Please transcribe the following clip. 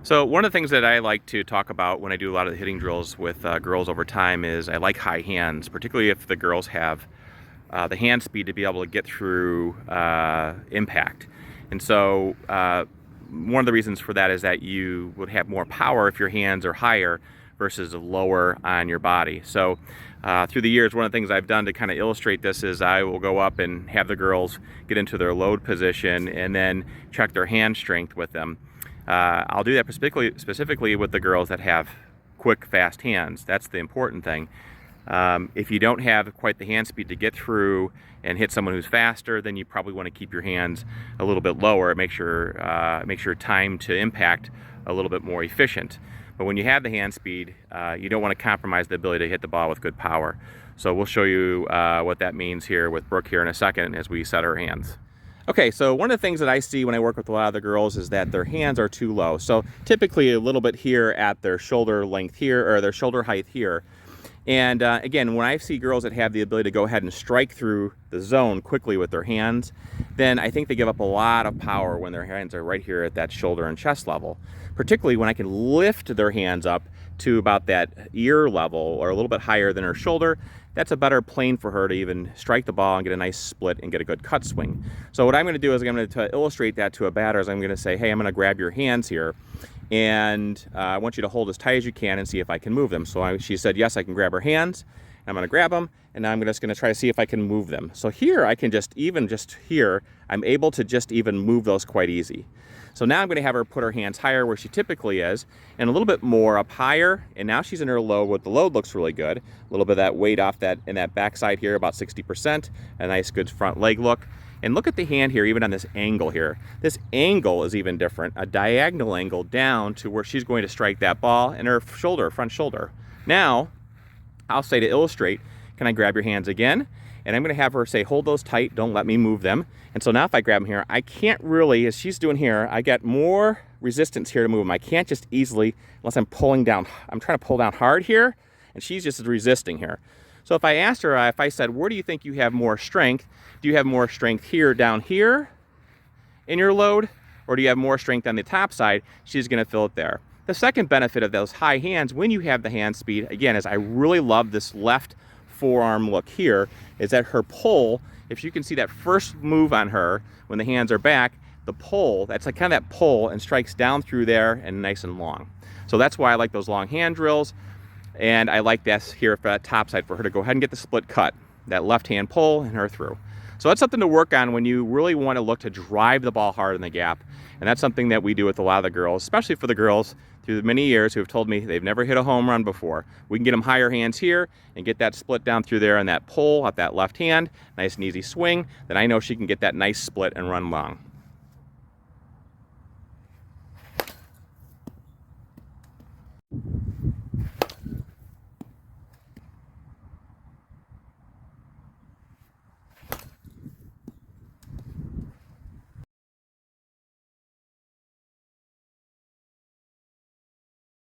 So one of the things that I like to talk about when I do a lot of the hitting drills with girls over time is I like high hands, particularly if the girls have the hand speed to be able to get through impact. And so one of the reasons for that is that you would have more power if your hands are higher versus lower on your body. So through the years, one of the things I've done to kind of illustrate this is I will go up and have the girls get into their load position and then check their hand strength with them. I'll do that specifically with the girls that have quick, fast hands. That's the important thing. If you don't have quite the hand speed to get through and hit someone who's faster, then you probably want to keep your hands a little bit lower. Make sure time to impact a little bit more efficient. But when you have the hand speed, you don't want to compromise the ability to hit the ball with good power. So we'll show you what that means here with Brooke here in a second as we set our hands. Okay, so one of the things that I see when I work with a lot of the girls is that their hands are too low. So typically a little bit here at their shoulder length here, or their shoulder height here. And again, when I see girls that have the ability to go ahead and strike through the zone quickly with their hands, then I think they give up a lot of power when their hands are right here at that shoulder and chest level. Particularly when I can lift their hands up to about that ear level or a little bit higher than her shoulder, that's a better plane for her to even strike the ball and get a nice split and get a good cut swing. So what I'm going to do is I'm going to illustrate that to a batter is I'm going to say, hey, I'm going to grab your hands here and I want you to hold as tight as you can and see if I can move them. So she said, yes, I can grab her hands. I'm going to grab them and now I'm just going to try to see if I can move them. So here I can just here, I'm able to just even move those quite easy. So now I'm going to have her put her hands higher where she typically is and a little bit more up higher. And now she's in her load. What the load looks really good. A little bit of that weight off that in that backside here, about 60%. A nice good front leg look. And look at the hand here, even on this angle here. This angle is even different. A diagonal angle down to where she's going to strike that ball in her shoulder, front shoulder. Now, I'll say to illustrate, can I grab your hands again? And I'm going to have her say, hold those tight, don't let me move them. And so now if I grab them here, I can't really, as she's doing here, I get more resistance here to move them. I can't just easily, unless I'm pulling down, I'm trying to pull down hard here, and she's just resisting here. So if I asked her, if I said, where do you think you have more strength? Do you have more strength here, down here in your load? Or do you have more strength on the top side? She's going to fill it there. The second benefit of those high hands, when you have the hand speed, again, is I really love this left forearm look here, is that her pull, if you can see that first move on her, when the hands are back, the pull, that's like kind of that pull and strikes down through there and nice and long. So that's why I like those long hand drills. And I like this here for that top side for her to go ahead and get the split cut, that left hand pull and her through. So that's something to work on when you really want to look to drive the ball hard in the gap. And that's something that we do with a lot of the girls, especially for the girls through the many years who have told me they've never hit a home run before. We can get them higher hands here and get that split down through there and that pull at that left hand, nice and easy swing. Then I know she can get that nice split and run long.